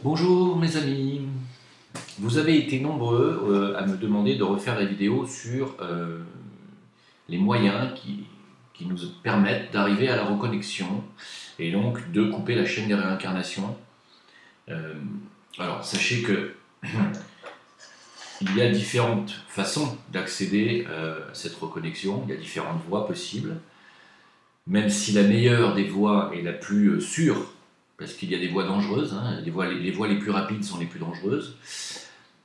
Bonjour mes amis, vous avez été nombreux à me demander de refaire la vidéo sur les moyens qui nous permettent d'arriver à la reconnexion et donc de couper la chaîne des réincarnations. Euh, alors sachez que il y a différentes façons d'accéder à cette reconnexion, il y a différentes voies possibles, même si la meilleure des voies est la plus sûre, parce qu'il y a des voies dangereuses, hein, les voies les plus rapides sont les plus dangereuses.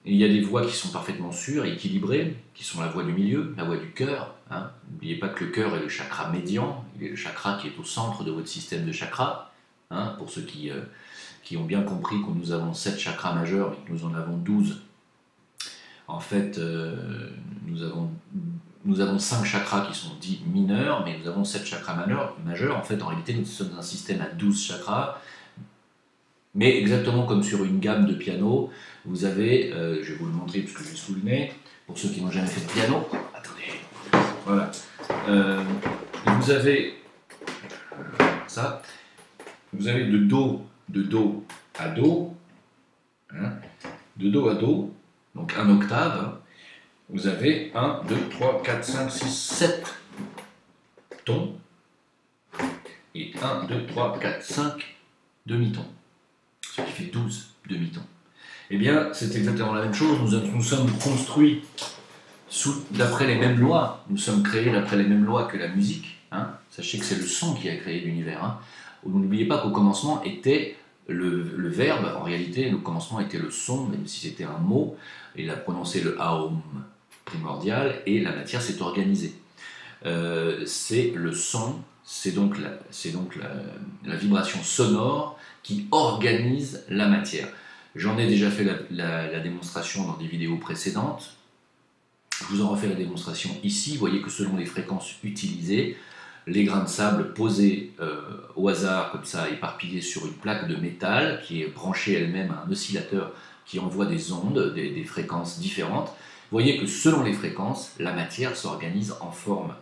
Et il y a des voies qui sont parfaitement sûres et équilibrées, qui sont la voie du milieu, la voie du cœur. Hein. N'oubliez pas que le cœur est le chakra médian, il est le chakra qui est au centre de votre système de chakras. Hein, pour ceux qui ont bien compris que nous avons 7 chakras majeurs et que nous en avons 12. En fait, nous avons 5 chakras qui sont dits mineurs, mais nous avons 7 chakras majeurs. En fait, en réalité, nous sommes un système à 12 chakras. Mais exactement comme sur une gamme de piano, vous avez, je vais vous le montrer parce que je l'ai sous le nez, pour ceux qui n'ont jamais fait de piano, attendez, voilà, vous avez ça, vous avez de Do à Do, hein, de Do à Do, donc un octave, hein, vous avez 1, 2, 3, 4, 5, 6, 7 tons, et 1, 2, 3, 4, 5 demi-tons, ce qui fait 12 demi-tons. Eh bien, c'est exactement la même chose. Nous sommes construits d'après les mêmes lois. Nous sommes créés d'après les mêmes lois que la musique. Hein. Sachez que c'est le son qui a créé l'univers. Hein. N'oubliez pas qu'au commencement était le verbe. En réalité, au commencement était le son, même si c'était un mot. Il a prononcé le aum primordial et la matière s'est organisée. C'est le son, c'est donc la vibration sonore qui organise la matière. J'en ai déjà fait la démonstration dans des vidéos précédentes. Je vous en refais la démonstration ici. Vous voyez que selon les fréquences utilisées, les grains de sable posés au hasard, comme ça, éparpillés sur une plaque de métal qui est branchée elle-même à un oscillateur qui envoie des ondes, des fréquences différentes. Vous voyez que selon les fréquences, la matière s'organise en forme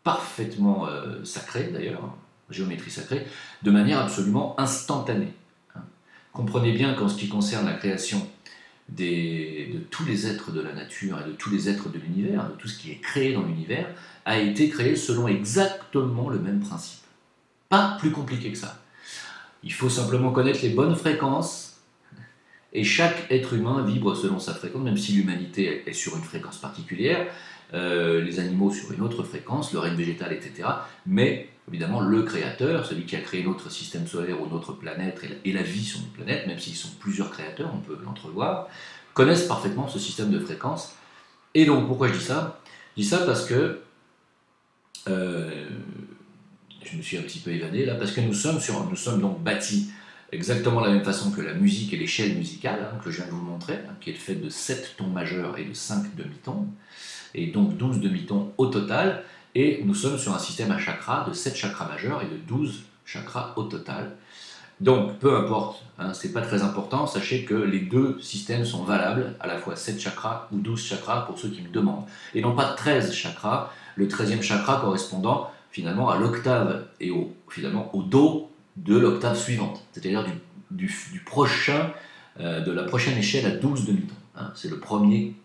parfaitement sacrée, d'ailleurs, géométrie sacrée, de manière absolument instantanée. Comprenez bien qu'en ce qui concerne la création de tous les êtres de la nature et de tous les êtres de l'univers, de tout ce qui est créé dans l'univers, a été créé selon exactement le même principe. Pas plus compliqué que ça. Il faut simplement connaître les bonnes fréquences et chaque être humain vibre selon sa fréquence, même si l'humanité est sur une fréquence particulière, les animaux sur une autre fréquence, le règne végétal, etc. Mais évidemment, le créateur, celui qui a créé notre système solaire ou notre planète et la vie sur notre planète, même s'ils sont plusieurs créateurs, on peut l'entrevoir, connaissent parfaitement ce système de fréquences. Et donc, pourquoi je dis ça? Je dis ça parce que je me suis un petit peu évadé là, parce que nous sommes donc bâtis exactement de la même façon que la musique et l'échelle musicale, hein, que je viens de vous montrer, hein, qui est faite de 7 tons majeurs et de 5 demi-tons, et donc 12 demi-tons au total, et nous sommes sur un système à chakras de 7 chakras majeurs et de 12 chakras au total. Donc, peu importe, hein, c'est pas très important, sachez que les deux systèmes sont valables, à la fois 7 chakras ou 12 chakras pour ceux qui me demandent, et non pas 13 chakras, le 13e chakra correspondant finalement à l'octave et finalement au do de l'octave suivante, c'est-à-dire du prochain, de la prochaine échelle à 12 demi-tons. Hein, c'est le premier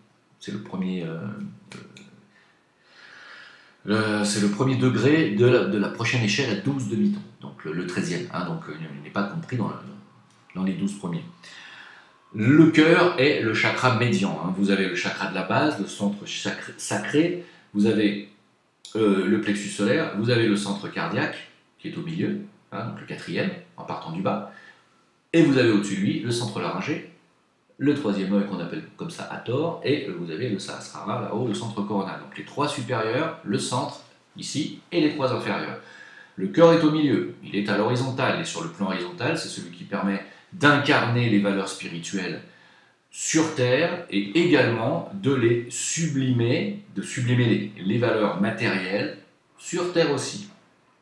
degré de la prochaine échelle à 12 demi-tons, donc le 13e, hein, donc il n'est pas compris dans les 12 premiers. Le cœur est le chakra médian, hein. Vous avez le chakra de la base, le centre sacré, vous avez le plexus solaire, vous avez le centre cardiaque qui est au milieu, hein, donc le 4e, en partant du bas, et vous avez au-dessus de lui le centre laryngé, le 3e œil qu'on appelle comme ça Hathor, et vous avez le Sahasrara là-haut, le centre coronal. Donc les 3 supérieurs, le centre ici, et les 3 inférieurs. Le cœur est au milieu, il est à l'horizontale, et sur le plan horizontal, c'est celui qui permet d'incarner les valeurs spirituelles sur Terre, et également de les sublimer, les valeurs matérielles sur Terre aussi,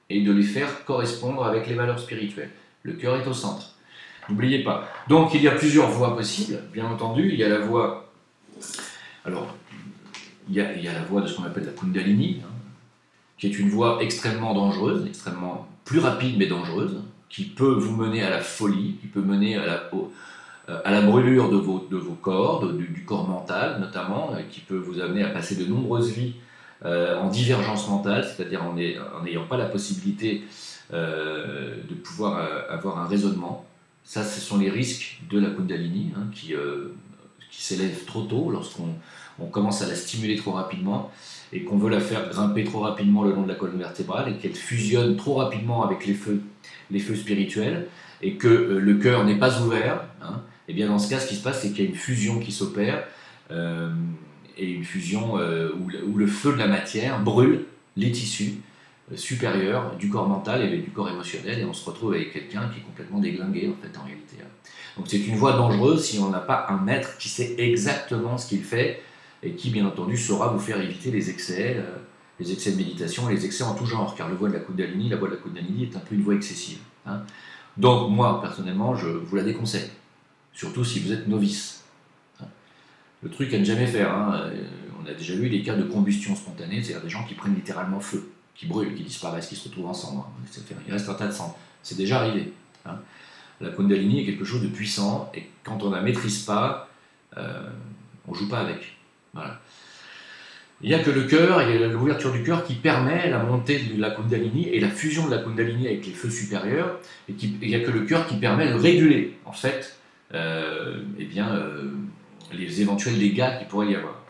et de les faire correspondre avec les valeurs spirituelles. Le cœur est au centre. N'oubliez pas. Donc il y a plusieurs voies possibles, bien entendu. Il y a la voie, alors, il y a la voie de ce qu'on appelle la Kundalini, hein, qui est une voie extrêmement dangereuse, extrêmement plus rapide mais dangereuse, qui peut vous mener à la folie, qui peut mener à la brûlure de vos corps, du corps mental notamment, qui peut vous amener à passer de nombreuses vies en divergence mentale, c'est-à-dire en n'ayant pas la possibilité de pouvoir avoir un raisonnement. Ça, ce sont les risques de la Kundalini, hein, qui s'élève trop tôt lorsqu'on commence à la stimuler trop rapidement et qu'on veut la faire grimper trop rapidement le long de la colonne vertébrale et qu'elle fusionne trop rapidement avec les feux spirituels et que le cœur n'est pas ouvert. Hein, et bien dans ce cas, ce qui se passe, c'est qu'il y a une fusion qui s'opère et une fusion où le feu de la matière brûle les tissus supérieurs du corps mental et du corps émotionnel, et on se retrouve avec quelqu'un qui est complètement déglingué en fait en réalité. Donc c'est une voie dangereuse si on n'a pas un maître qui sait exactement ce qu'il fait et qui bien entendu saura vous faire éviter les excès de méditation et les excès en tout genre, car la voie de la Kundalini est un peu une voie excessive. Hein. Donc moi personnellement je vous la déconseille, surtout si vous êtes novice. Hein. Le truc à ne jamais faire, hein. On a déjà vu des cas de combustion spontanée, c'est-à-dire des gens qui prennent littéralement feu, qui brûlent, qui disparaissent, qui se retrouvent en cendres. Il reste un tas de cendres. C'est déjà arrivé. Hein. La Kundalini est quelque chose de puissant, et quand on ne la maîtrise pas, on ne joue pas avec. Voilà. Il n'y a que le cœur, il y a l'ouverture du cœur qui permet la montée de la Kundalini et la fusion de la Kundalini avec les feux supérieurs, et il n'y a que le cœur qui permet de réguler, en fait, les éventuels dégâts qu'il pourrait y avoir.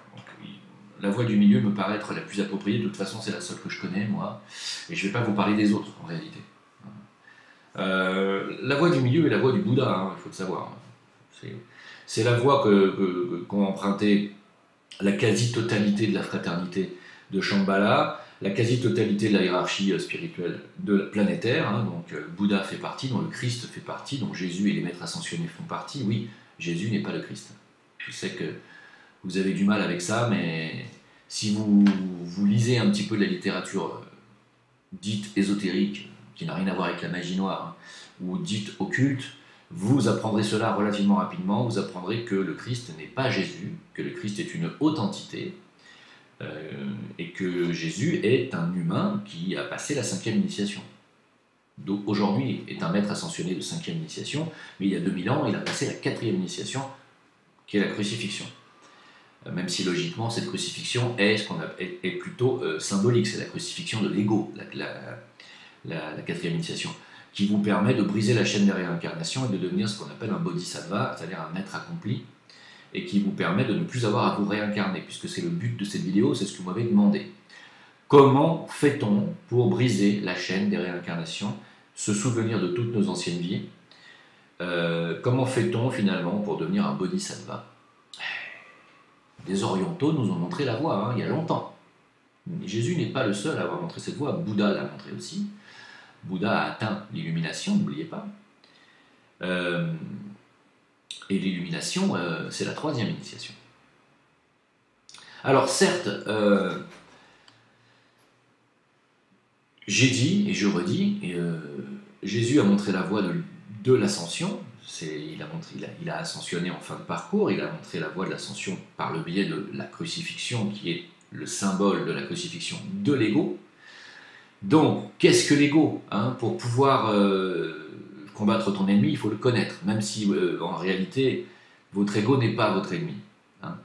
La voie du milieu me paraît être la plus appropriée, de toute façon c'est la seule que je connais moi, et je ne vais pas vous parler des autres en réalité. La voie du milieu est la voie du Bouddha, hein, il faut le savoir. C'est la voie qu'ont emprunté la quasi-totalité de la fraternité de Shambhala, la quasi-totalité de la hiérarchie spirituelle planétaire, hein, donc Bouddha fait partie, dont le Christ fait partie, dont Jésus et les maîtres ascensionnés font partie. Oui, Jésus n'est pas le Christ. Je sais que vous avez du mal avec ça, mais si vous lisez un petit peu de la littérature dite ésotérique, qui n'a rien à voir avec la magie noire, hein, ou dite occulte, vous apprendrez cela relativement rapidement. Vous apprendrez que le Christ n'est pas Jésus, que le Christ est une haute entité, et que Jésus est un humain qui a passé la 5e initiation. Donc aujourd'hui est un maître ascensionné de 5e initiation, mais il y a 2000 ans, il a passé la 4e initiation, qui est la crucifixion. Même si logiquement cette crucifixion est plutôt symbolique, c'est la crucifixion de l'ego, la 4e initiation, qui vous permet de briser la chaîne des réincarnations et de devenir ce qu'on appelle un bodhisattva, c'est-à-dire un être accompli, et qui vous permet de ne plus avoir à vous réincarner, puisque c'est le but de cette vidéo, c'est ce que vous m'avez demandé. Comment fait-on pour briser la chaîne des réincarnations, se souvenir de toutes nos anciennes vies? Comment fait-on finalement pour devenir un bodhisattva? Les orientaux nous ont montré la voie, hein, il y a longtemps. Mais Jésus n'est pas le seul à avoir montré cette voie, Bouddha l'a montré aussi. Bouddha a atteint l'illumination, n'oubliez pas. Et l'illumination, c'est la 3e initiation. Alors certes, j'ai dit, et je redis, Jésus a montré la voie de l'ascension. Il a ascensionné en fin de parcours, il a montré la voie de l'ascension par le biais de la crucifixion, qui est le symbole de la crucifixion de l'ego. Donc, qu'est-ce que l'ego, hein? Pour pouvoir combattre ton ennemi, il faut le connaître, même si en réalité, votre ego n'est pas votre ennemi. Hein.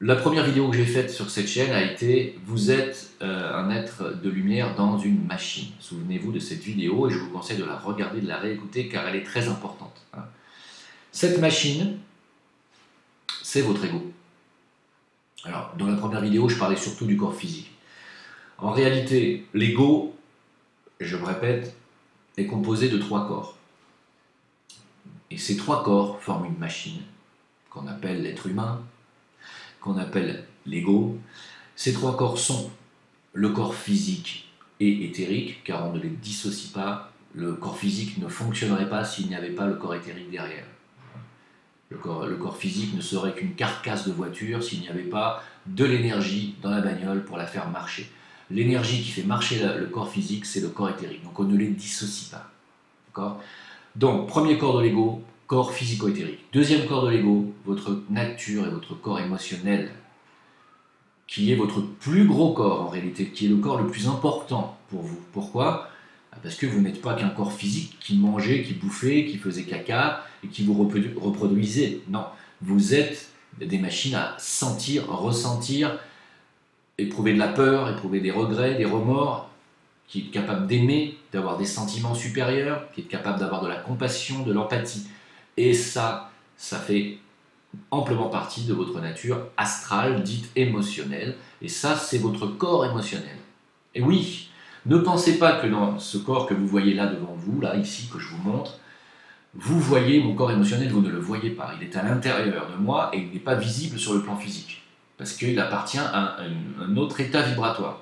La première vidéo que j'ai faite sur cette chaîne a été « Vous êtes un être de lumière dans une machine ». Souvenez-vous de cette vidéo et je vous conseille de la regarder, de la réécouter car elle est très importante. Hein. Cette machine, c'est votre ego. Alors, dans la première vidéo, je parlais surtout du corps physique. En réalité, l'ego, je me répète, est composé de 3 corps. Et ces 3 corps forment une machine qu'on appelle l'être humain, qu'on appelle l'ego. Ces 3 corps sont le corps physique et éthérique, car on ne les dissocie pas. Le corps physique ne fonctionnerait pas s'il n'y avait pas le corps éthérique derrière. Le corps physique ne serait qu'une carcasse de voiture s'il n'y avait pas de l'énergie dans la bagnole pour la faire marcher. L'énergie qui fait marcher le corps physique, c'est le corps éthérique. Donc on ne les dissocie pas. D'accord ? Donc, premier corps de l'ego, corps physico-éthérique. Deuxième corps de l'ego, votre nature et votre corps émotionnel, qui est votre plus gros corps en réalité, qui est le corps le plus important pour vous. Pourquoi ? Parce que vous n'êtes pas qu'un corps physique qui mangeait, qui bouffait, qui faisait caca et qui vous reproduisait. Non, vous êtes des machines à sentir, ressentir, éprouver de la peur, éprouver des regrets, des remords, qui est capable d'aimer, d'avoir des sentiments supérieurs, qui est capable d'avoir de la compassion, de l'empathie. Et ça fait amplement partie de votre nature astrale, dite émotionnelle. Et ça, c'est votre corps émotionnel. Et oui, ne pensez pas que dans ce corps que vous voyez là devant vous, là, ici, que je vous montre, vous voyez mon corps émotionnel, vous ne le voyez pas. Il est à l'intérieur de moi et il n'est pas visible sur le plan physique. Parce qu'il appartient à un autre état vibratoire.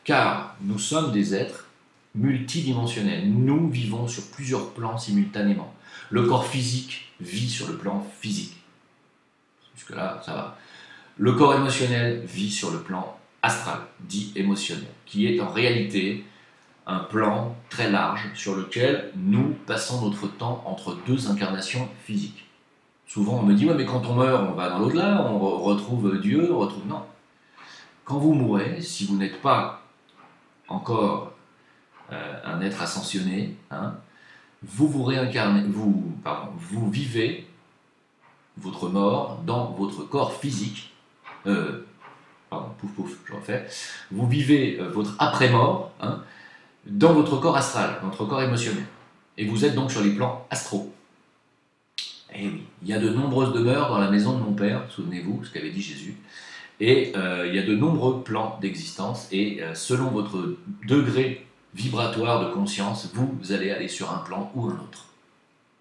Car nous sommes des êtres multidimensionnels. Nous vivons sur plusieurs plans simultanément. Le corps physique vit sur le plan physique. Jusque-là, ça va. Le corps émotionnel vit sur le plan astral, dit émotionnel, qui est en réalité un plan très large sur lequel nous passons notre temps entre deux incarnations physiques. Souvent on me dit, ouais, mais quand on meurt, on va dans l'au-delà, on retrouve Dieu, on retrouve... Non. Quand vous mourrez, si vous n'êtes pas encore un être ascensionné, hein, vous réincarnez, vous vivez votre mort dans votre corps physique. Pouf pouf, je refais. Vous vivez votre après-mort, hein, dans votre corps astral, votre corps émotionnel. Et vous êtes donc sur les plans astraux. Et oui, il y a de nombreuses demeures dans la maison de mon père, souvenez-vous, ce qu'avait dit Jésus. Et il y a de nombreux plans d'existence, et selon votre degré vibratoire de conscience, vous allez aller sur un plan ou un autre.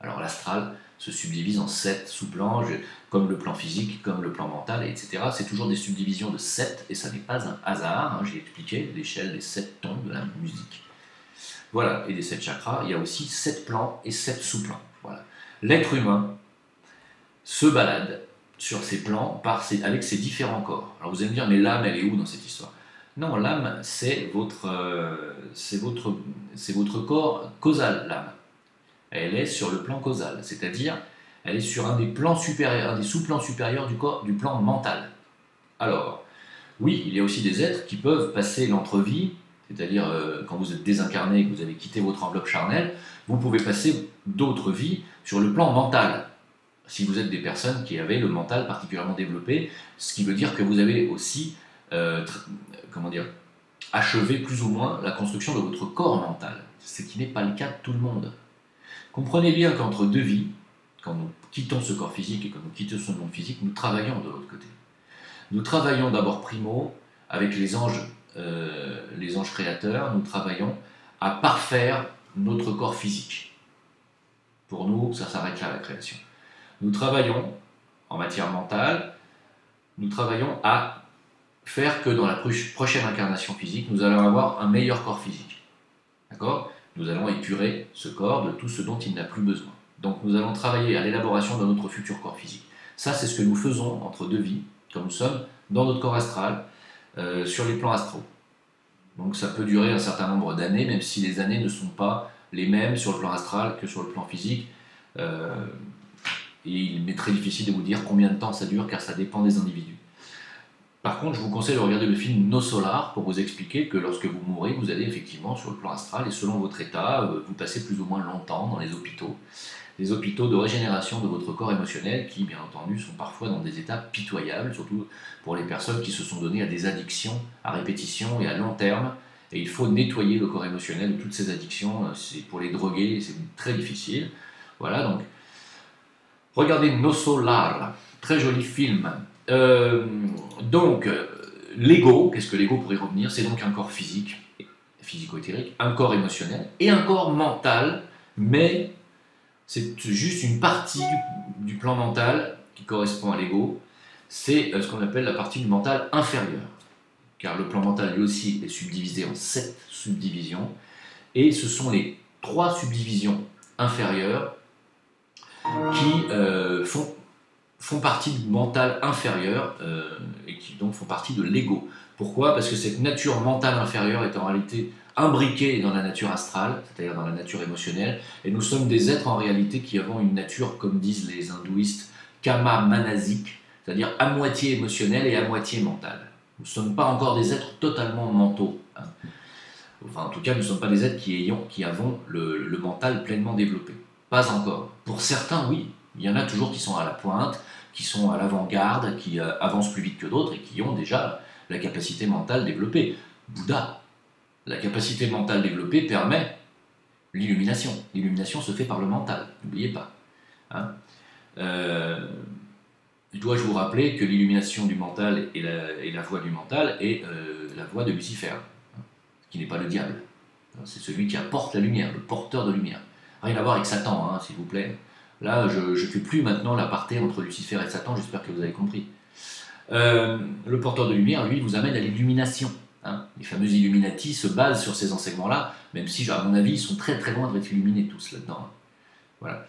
Alors l'astral se subdivise en 7 sous-plans, comme le plan physique, comme le plan mental, etc. C'est toujours des subdivisions de 7, et ça n'est pas un hasard, hein, j'ai expliqué, l'échelle des 7 tons de la musique. Voilà, et des 7 chakras, il y a aussi 7 plans et 7 sous-plans. Voilà. L'être humain se balade sur ces plans avec ses différents corps. Alors vous allez me dire, mais l'âme, elle est où dans cette histoire? Non, l'âme, c'est votre corps causal, l'âme. Elle est sur le plan causal, c'est-à-dire elle est sur un des plans supérieurs, un des sous-plans supérieurs du plan mental. Alors, oui, il y a aussi des êtres qui peuvent passer l'entrevie, c'est-à-dire quand vous êtes désincarné et que vous avez quitté votre enveloppe charnelle, vous pouvez passer d'autres vies sur le plan mental. Si vous êtes des personnes qui avaient le mental particulièrement développé, ce qui veut dire que vous avez aussi achevé plus ou moins la construction de votre corps mental, ce qui n'est pas le cas de tout le monde. Comprenez bien qu'entre deux vies, quand nous quittons ce corps physique et quand nous quittons ce monde physique, nous travaillons de l'autre côté. Nous travaillons d'abord primo avec les anges créateurs, nous travaillons à parfaire notre corps physique. Pour nous, ça s'arrête là la création. Nous travaillons en matière mentale, nous travaillons à faire que dans la prochaine incarnation physique, nous allons avoir un meilleur corps physique. D'accord ? Nous allons épurer ce corps de tout ce dont il n'a plus besoin. Donc nous allons travailler à l'élaboration de notre futur corps physique. Ça, c'est ce que nous faisons entre deux vies, quand nous sommes dans notre corps astral, sur les plans astraux. Donc ça peut durer un certain nombre d'années, même si les années ne sont pas les mêmes sur le plan astral que sur le plan physique. Et il m'est très difficile de vous dire combien de temps ça dure, car ça dépend des individus. Par contre, je vous conseille de regarder le film No Solar pour vous expliquer que lorsque vous mourrez, vous allez effectivement sur le plan astral et selon votre état, vous passez plus ou moins longtemps dans les hôpitaux de régénération de votre corps émotionnel qui, bien entendu, sont parfois dans des états pitoyables, surtout pour les personnes qui se sont données à des addictions à répétition et à long terme. Et il faut nettoyer le corps émotionnel de toutes ces addictions. C'est pour les drogués, c'est très difficile. Voilà, donc, regardez No Solar, très joli film. L'ego, qu'est-ce que l'ego pour y revenir? C'est donc un corps physique, physico-éthérique, un corps émotionnel et un corps mental, mais c'est juste une partie du plan mental qui correspond à l'ego. C'est ce qu'on appelle la partie du mental inférieur, car le plan mental lui aussi est subdivisé en 7 subdivisions, et ce sont les 3 subdivisions inférieures qui font partie du mental inférieur et qui donc font partie de l'ego. Pourquoi? Parce que cette nature mentale inférieure est en réalité imbriqués dans la nature astrale, c'est-à-dire dans la nature émotionnelle, et nous sommes des êtres en réalité qui avons une nature, comme disent les hindouistes, kama manasique, c'est-à-dire à moitié émotionnelle et à moitié mentale. Nous ne sommes pas encore des êtres totalement mentaux. Enfin, en tout cas, nous ne sommes pas des êtres qui avons le mental pleinement développé. Pas encore. Pour certains, oui. Il y en a toujours qui sont à la pointe, qui sont à l'avant-garde, qui avancent plus vite que d'autres et qui ont déjà la capacité mentale développée. Bouddha, la capacité mentale développée permet l'illumination. L'illumination se fait par le mental, n'oubliez pas. Hein. Dois-je vous rappeler que l'illumination du mental et la voie du mental est la voie de Lucifer, hein, qui n'est pas le diable. C'est celui qui apporte la lumière, le porteur de lumière. Rien à voir avec Satan, hein, s'il vous plaît. Là, je ne fais plus maintenant l'aparté entre Lucifer et Satan, j'espère que vous avez compris. Le porteur de lumière, lui, vous amène à l'illumination. Hein. Les fameux Illuminati se basent sur ces enseignements-là, même si, à mon avis, ils sont très très loin d'être illuminés tous là-dedans. Hein. Voilà.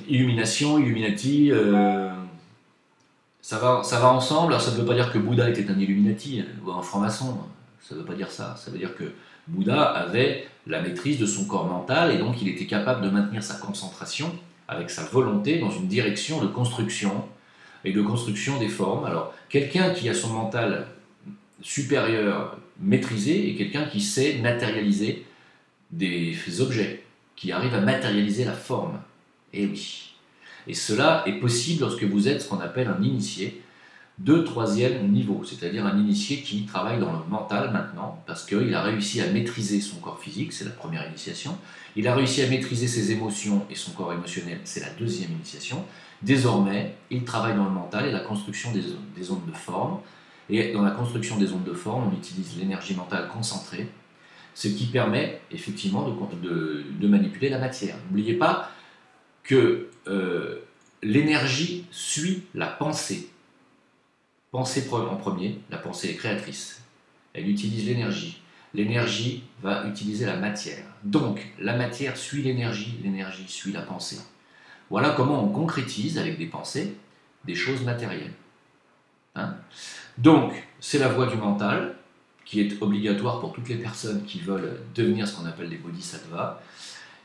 Illumination, Illuminati, ça va ensemble. Alors ça ne veut pas dire que Bouddha était un Illuminati ou un franc-maçon, ça ne veut pas dire ça. Ça veut dire que Bouddha avait la maîtrise de son corps mental et donc il était capable de maintenir sa concentration avec sa volonté dans une direction de construction et de construction des formes. Alors quelqu'un qui a son mental supérieur maîtrisé et quelqu'un qui sait matérialiser des objets, qui arrive à matérialiser la forme. Et oui. Et cela est possible lorsque vous êtes ce qu'on appelle un initié de 3e niveau, c'est-à-dire un initié qui travaille dans le mental maintenant, parce qu'il a réussi à maîtriser son corps physique, c'est la première initiation, il a réussi à maîtriser ses émotions et son corps émotionnel, c'est la 2e initiation. Désormais, il travaille dans le mental et la construction des ondes de forme, et dans la construction des ondes de forme, on utilise l'énergie mentale concentrée, ce qui permet effectivement de manipuler la matière. N'oubliez pas que l'énergie suit la pensée. Pensée en premier, la pensée est créatrice. Elle utilise l'énergie. L'énergie va utiliser la matière. Donc, la matière suit l'énergie suit la pensée. Voilà comment on concrétise avec des pensées des choses matérielles. Hein? Donc, c'est la voie du mental, qui est obligatoire pour toutes les personnes qui veulent devenir ce qu'on appelle des bodhisattvas.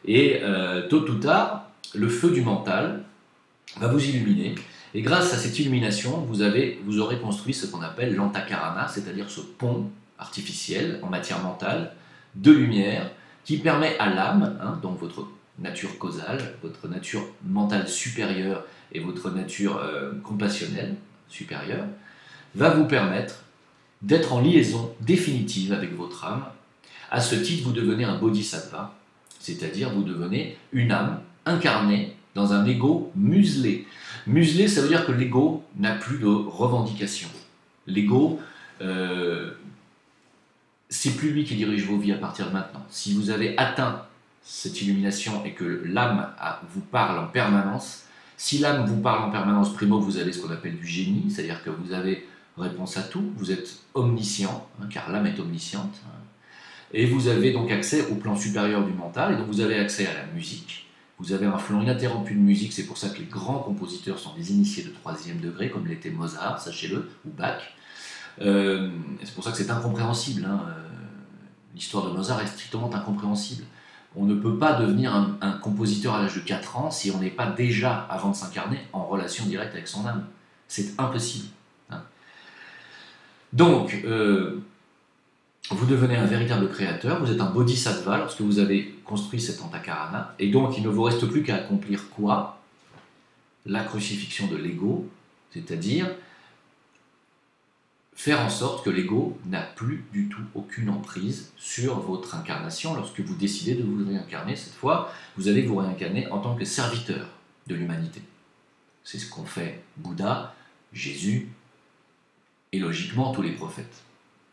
Et tôt ou tard, le feu du mental va vous illuminer. Et grâce à cette illumination, vous aurez construit ce qu'on appelle l'antakarana, c'est-à-dire ce pont artificiel en matière mentale de lumière qui permet à l'âme, hein, donc votre nature causale, votre nature mentale supérieure et votre nature compassionnelle supérieure, va vous permettre d'être en liaison définitive avec votre âme. À ce titre, vous devenez un bodhisattva, c'est-à-dire vous devenez une âme incarnée dans un ego muselé. Muselé, ça veut dire que l'ego n'a plus de revendications. L'ego, c'est plus lui qui dirige vos vies à partir de maintenant. Si vous avez atteint cette illumination et que l'âme vous parle en permanence, si l'âme vous parle en permanence, primo, vous avez ce qu'on appelle du génie, c'est-à-dire que vous avez réponse à tout, vous êtes omniscient, hein, car l'âme est omnisciente, hein, et vous avez donc accès au plan supérieur du mental, et donc vous avez accès à la musique, vous avez un flot ininterrompu de musique, c'est pour ça que les grands compositeurs sont des initiés de 3e degré, comme l'était Mozart, sachez-le, ou Bach. C'est pour ça que c'est incompréhensible, hein. L'histoire de Mozart est strictement incompréhensible. On ne peut pas devenir un compositeur à l'âge de 4 ans si on n'est pas déjà, avant de s'incarner, en relation directe avec son âme. C'est impossible. Hein. Donc, vous devenez un véritable créateur, vous êtes un bodhisattva lorsque vous avez construit cet antakarana, et donc il ne vous reste plus qu'à accomplir quoi? La crucifixion de l'ego, c'est-à-dire faire en sorte que l'ego n'a plus du tout aucune emprise sur votre incarnation. Lorsque vous décidez de vous réincarner, cette fois, vous allez vous réincarner en tant que serviteur de l'humanité. C'est ce qu'ont fait Bouddha, Jésus et logiquement tous les prophètes.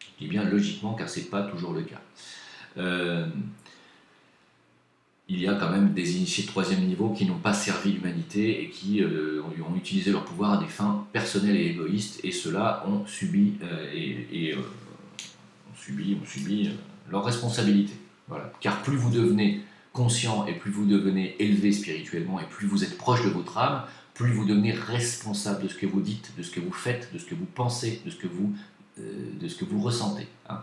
Je dis bien logiquement car ce n'est pas toujours le cas. Il y a quand même des initiés de 3e niveau qui n'ont pas servi l'humanité et qui ont utilisé leur pouvoir à des fins personnelles et égoïstes, et ceux-là ont subi leurs responsabilités. Voilà. Car plus vous devenez conscient et plus vous devenez élevé spirituellement et plus vous êtes proche de votre âme, plus vous devenez responsable de ce que vous dites, de ce que vous faites, de ce que vous pensez, de ce que vous ressentez. Hein.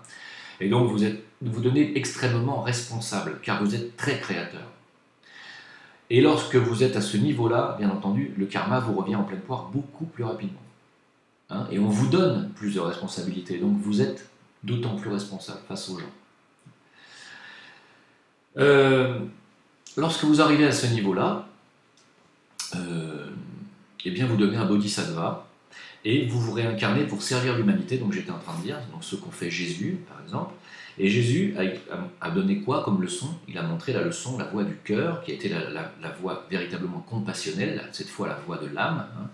Et donc vous devenez extrêmement responsable, car vous êtes très créateur. Et lorsque vous êtes à ce niveau-là, bien entendu, le karma vous revient en pleine poire beaucoup plus rapidement. Hein, et on vous donne plus de responsabilités. Donc vous êtes d'autant plus responsable face aux gens. Lorsque vous arrivez à ce niveau-là, eh bien vous devenez un bodhisattva et vous vous réincarnez pour servir l'humanité, donc j'étais en train de dire, donc ce qu'ont fait Jésus par exemple. Et Jésus a donné quoi comme leçon? Il a montré la leçon, la voie du cœur, qui a été la voie véritablement compassionnelle, cette fois la voie de l'âme, hein.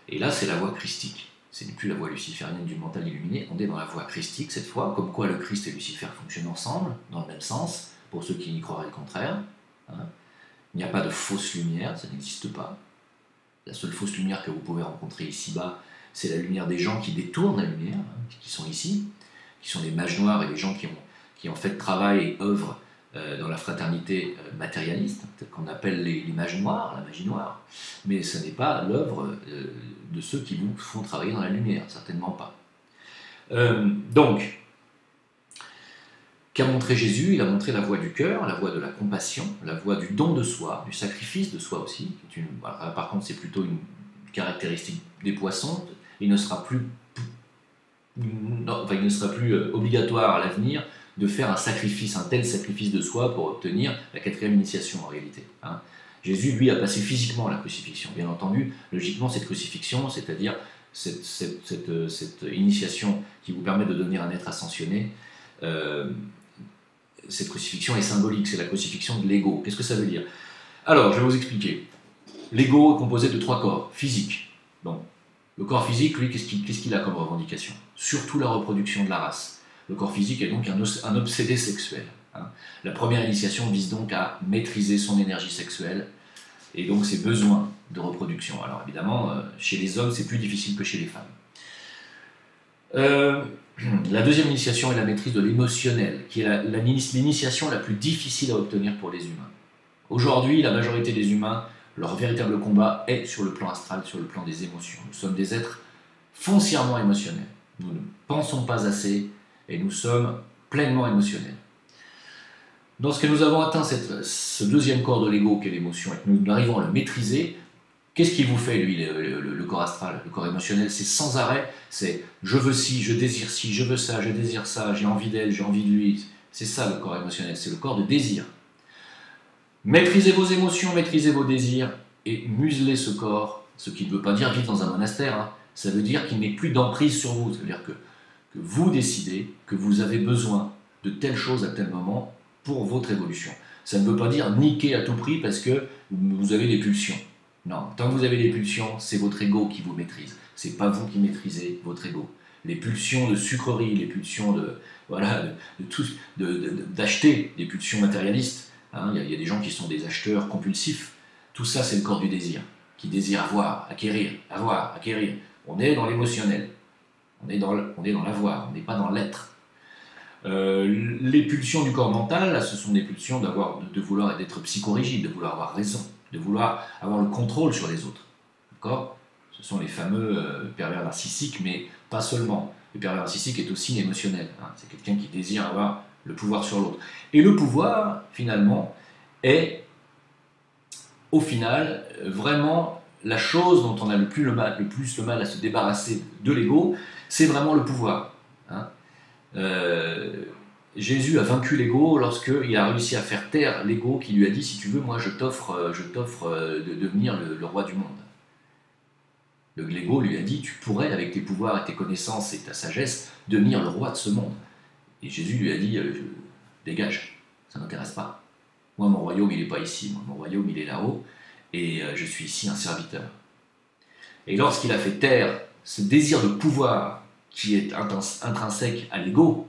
Et là c'est la voie christique. Ce n'est plus la voie luciférienne du mental illuminé, on est dans la voie christique cette fois, comme quoi le Christ et Lucifer fonctionnent ensemble, dans le même sens, pour ceux qui y croiraient le contraire, hein. Il n'y a pas de fausse lumière, ça n'existe pas. La seule fausse lumière que vous pouvez rencontrer ici-bas, c'est la lumière des gens qui détournent la lumière, hein, qui sont ici, qui sont les mages noirs et les gens qui en fait travaillent et œuvrent dans la fraternité matérialiste, qu'on appelle les mages noirs, la magie noire. Mais ce n'est pas l'œuvre de ceux qui vous font travailler dans la lumière, certainement pas. Donc, qu'a montré Jésus? Il a montré la voie du cœur, la voie de la compassion, la voie du don de soi, du sacrifice de soi aussi. Par contre, c'est plutôt une caractéristique des poissons. Il ne sera plus obligatoire à l'avenir de faire un sacrifice, un tel sacrifice de soi pour obtenir la 4e initiation en réalité, hein. Jésus, lui, a passé physiquement la crucifixion. Bien entendu, logiquement, cette crucifixion, c'est-à-dire cette initiation qui vous permet de devenir un être ascensionné, cette crucifixion est symbolique, c'est la crucifixion de l'ego. Qu'est-ce que ça veut dire? Alors, je vais vous expliquer. L'ego est composé de 3 corps physiques. Donc, le corps physique, lui, qu'est-ce qu'il a comme revendication? Surtout la reproduction de la race. Le corps physique est donc un obsédé sexuel, hein. La première initiation vise donc à maîtriser son énergie sexuelle et donc ses besoins de reproduction. Alors évidemment, chez les hommes, c'est plus difficile que chez les femmes. La 2e initiation est la maîtrise de l'émotionnel, qui est l'initiation la plus difficile à obtenir pour les humains. Aujourd'hui, la majorité des humains, leur véritable combat est sur le plan astral, sur le plan des émotions. Nous sommes des êtres foncièrement émotionnels. Nous ne pensons pas assez et nous sommes pleinement émotionnels. Lorsque nous avons atteint ce 2e corps de l'ego qu'est l'émotion et que nous arrivons à le maîtriser, qu'est-ce qu'il vous fait, lui, le corps astral, le corps émotionnel? C'est sans arrêt, c'est je veux ci, je désire ci, je veux ça, je désire ça, j'ai envie d'elle, j'ai envie de lui. C'est ça le corps émotionnel, c'est le corps de désir. Maîtrisez vos émotions, maîtrisez vos désirs et muselez ce corps, ce qui ne veut pas dire vivre dans un monastère, hein. Ça veut dire qu'il n'ait plus d'emprise sur vous, c'est-à-dire que vous décidez que vous avez besoin de telle chose à tel moment pour votre évolution. Ça ne veut pas dire niquer à tout prix parce que vous avez des pulsions. Non, tant que vous avez des pulsions, c'est votre ego qui vous maîtrise. C'est pas vous qui maîtrisez votre ego. Les pulsions de sucrerie, les pulsions d'acheter, des pulsions matérialistes, hein, il y a des gens qui sont des acheteurs compulsifs. Tout ça, c'est le corps du désir, qui désire avoir, acquérir. On est dans l'émotionnel. On est dans l'avoir, on n'est pas dans l'être. Les pulsions du corps mental, là, ce sont des pulsions de vouloir être psychorigide, de vouloir avoir raison, de vouloir avoir le contrôle sur les autres. D'accord? Ce sont les fameux pervers narcissiques, mais pas seulement. Le pervers narcissique est aussi émotionnel, hein. C'est quelqu'un qui désire avoir le pouvoir sur l'autre. Et le pouvoir, finalement, est, au final, vraiment la chose dont on a le plus le mal à se débarrasser de l'ego, c'est vraiment le pouvoir, hein. Jésus a vaincu l'ego lorsqu'il a réussi à faire taire l'ego qui lui a dit « Si tu veux, moi je t'offre de devenir le roi du monde ». L'ego lui a dit « Tu pourrais, avec tes pouvoirs et tes connaissances et ta sagesse, devenir le roi de ce monde ». Et Jésus lui a dit « Dégage, ça ne m'intéresse pas. Moi, mon royaume, il n'est pas ici. Moi, mon royaume, il est là-haut. Et je suis ici un serviteur. » Et lorsqu'il a fait taire ce désir de pouvoir qui est intrinsèque à l'ego,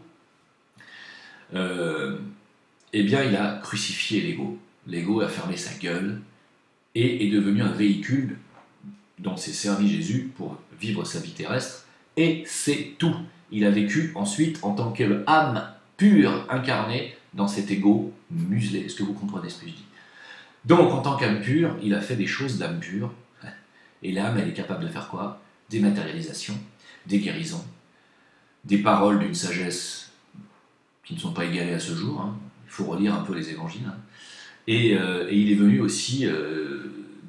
eh bien, il a crucifié l'ego. L'ego a fermé sa gueule et est devenu un véhicule dont s'est servi Jésus pour vivre sa vie terrestre. Et c'est tout. Il a vécu ensuite en tant qu'âme pure incarnée dans cet ego muselé. Est-ce que vous comprenez ce que je dis? Donc, en tant qu'âme pure, il a fait des choses d'âme pure. Et l'âme, elle est capable de faire quoi? Des matérialisations, des guérisons, des paroles d'une sagesse qui ne sont pas égalées à ce jour, hein. Il faut relire un peu les évangiles, hein. Et il est venu aussi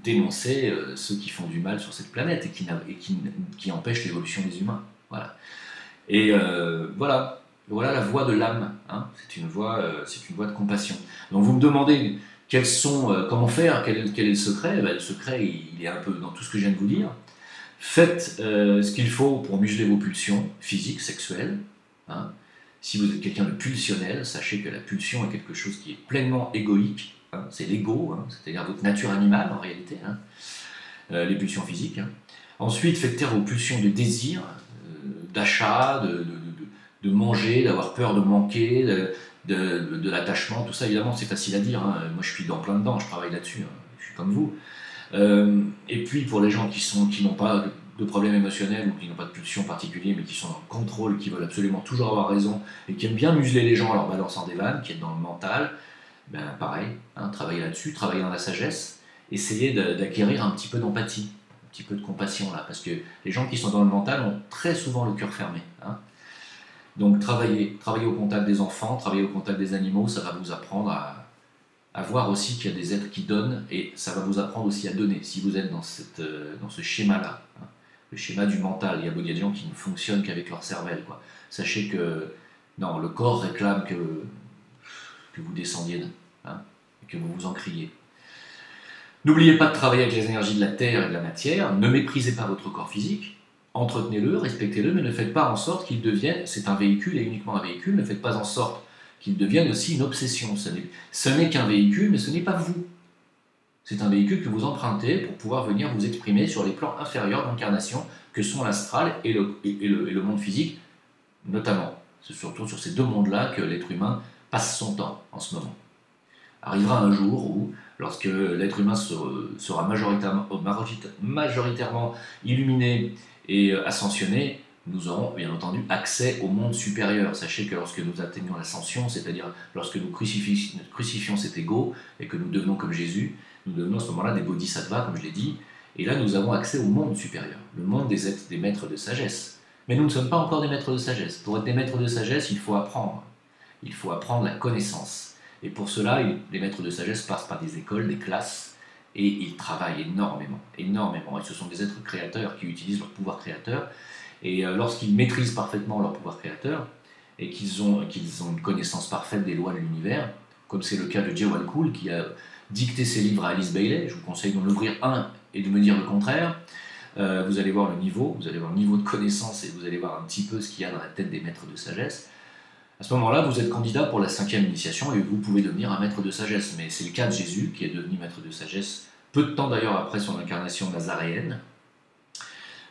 dénoncer ceux qui font du mal sur cette planète et qui empêchent l'évolution des humains. Voilà. Et voilà. voilà la voie de l'âme, hein. C'est une voie de compassion. Donc vous me demandez comment faire, quel est le secret. Ben, le secret, il est un peu dans tout ce que je viens de vous dire. Faites ce qu'il faut pour museler vos pulsions physiques, sexuelles, hein. Si vous êtes quelqu'un de pulsionnel, sachez que la pulsion est quelque chose qui est pleinement égoïque, hein. C'est l'ego, hein, c'est-à-dire votre nature animale en réalité, hein. Les pulsions physiques, hein. Ensuite, faites taire vos pulsions de désir, d'achat, de manger, d'avoir peur de manquer, de l'attachement, tout ça évidemment c'est facile à dire, hein. Moi je suis dans plein dedans, je travaille là-dessus, hein. Je suis comme vous. Et puis pour les gens qui n'ont pas de problème émotionnel ou qui n'ont pas de pulsion particulier mais qui sont dans le contrôle, qui veulent absolument toujours avoir raison et qui aiment bien museler les gens en leur balançant des vannes, qui est dans le mental, ben pareil, hein, travaillez là-dessus, travaillez dans la sagesse, essayez d'acquérir un petit peu d'empathie, un petit peu de compassion là, parce que les gens qui sont dans le mental ont très souvent le cœur fermé, hein. Donc travaillez au contact des enfants, travaillez au contact des animaux, ça va vous apprendre à voir aussi qu'il y a des êtres qui donnent, et ça va vous apprendre aussi à donner, si vous êtes dans ce schéma-là, hein, le schéma du mental. Il y a des gens qui ne fonctionnent qu'avec leur cervelle, quoi. Sachez que non, le corps réclame que vous descendiez, hein, et que vous vous en criez. N'oubliez pas de travailler avec les énergies de la terre et de la matière, ne méprisez pas votre corps physique, entretenez-le, respectez-le, mais ne faites pas en sorte qu'il devienne, c'est un véhicule et uniquement un véhicule, ne faites pas en sorte qu'il devienne aussi une obsession. Ce n'est qu'un véhicule, mais ce n'est pas vous. C'est un véhicule que vous empruntez pour pouvoir venir vous exprimer sur les plans inférieurs d'incarnation que sont l'astral et le monde physique, notamment. C'est surtout sur ces deux mondes-là que l'être humain passe son temps en ce moment. Arrivera un jour où, lorsque l'être humain sera majoritairement illuminé et ascensionné, nous aurons bien entendu accès au monde supérieur. Sachez que lorsque nous atteignons l'ascension, c'est-à-dire lorsque nous crucifions cet ego et que nous devenons comme Jésus, nous devenons à ce moment-là des bodhisattvas, comme je l'ai dit, et là nous avons accès au monde supérieur, le monde des maîtres de sagesse. Mais nous ne sommes pas encore des maîtres de sagesse. Pour être des maîtres de sagesse, il faut apprendre. Il faut apprendre la connaissance. Et pour cela, les maîtres de sagesse passent par des écoles, des classes, et ils travaillent énormément, énormément. Et ce sont des êtres créateurs qui utilisent leur pouvoir créateur. Et lorsqu'ils maîtrisent parfaitement leur pouvoir créateur, et qu'ils ont une connaissance parfaite des lois de l'univers, comme c'est le cas de J. Cool, qui a dicté ses livres à Alice Bailey, je vous conseille d'en ouvrir un et de me dire le contraire, vous allez voir le niveau de connaissance, et vous allez voir un petit peu ce qu'il y a dans la tête des maîtres de sagesse. À ce moment-là, vous êtes candidat pour la 5e initiation et vous pouvez devenir un maître de sagesse. Mais c'est le cas de Jésus qui est devenu maître de sagesse, peu de temps d'ailleurs après son incarnation nazaréenne.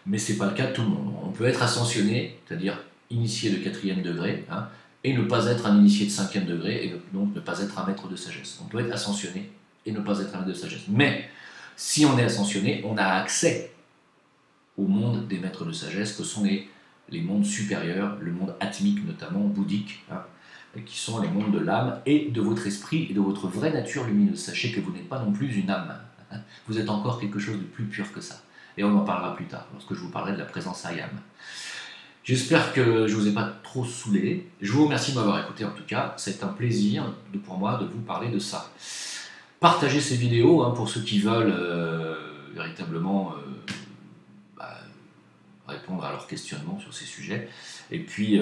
Mais ce n'est pas le cas de tout le monde. On peut être ascensionné, c'est-à-dire initié de 4e degré, hein, et ne pas être un initié de 5e degré, et donc ne pas être un maître de sagesse. On peut être ascensionné et ne pas être un maître de sagesse. Mais si on est ascensionné, on a accès au monde des maîtres de sagesse, que sont les mondes supérieurs, le monde atmique notamment, bouddhique, hein, qui sont les mondes de l'âme et de votre esprit et de votre vraie nature lumineuse. Sachez que vous n'êtes pas non plus une âme, hein, vous êtes encore quelque chose de plus pur que ça. Et on en parlera plus tard, lorsque je vous parlerai de la présence I Am. J'espère que je ne vous ai pas trop saoulé. Je vous remercie de m'avoir écouté en tout cas. C'est un plaisir pour moi de vous parler de ça. Partagez ces vidéos, hein, pour ceux qui veulent véritablement répondre à leurs questionnements sur ces sujets. Et puis,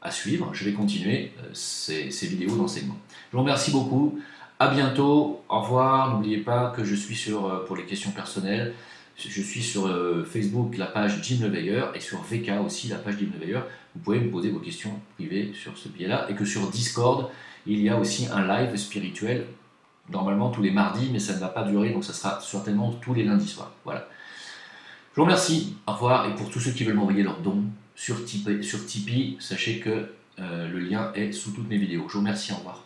à suivre, je vais continuer ces vidéos d'enseignement. Je vous remercie beaucoup. À bientôt. Au revoir. N'oubliez pas que je suis pour les questions personnelles, je suis sur Facebook, la page Jim Le Veilleur, et sur VK aussi, la page Jim Le Veilleur. Vous pouvez me poser vos questions privées sur ce biais-là, et que sur Discord, il y a aussi un live spirituel, normalement tous les mardis, mais ça ne va pas durer, donc ça sera certainement tous les lundis soirs. Voilà. Je vous remercie, au revoir, et pour tous ceux qui veulent m'envoyer leurs dons sur Tipeee, sachez que le lien est sous toutes mes vidéos. Je vous remercie, au revoir.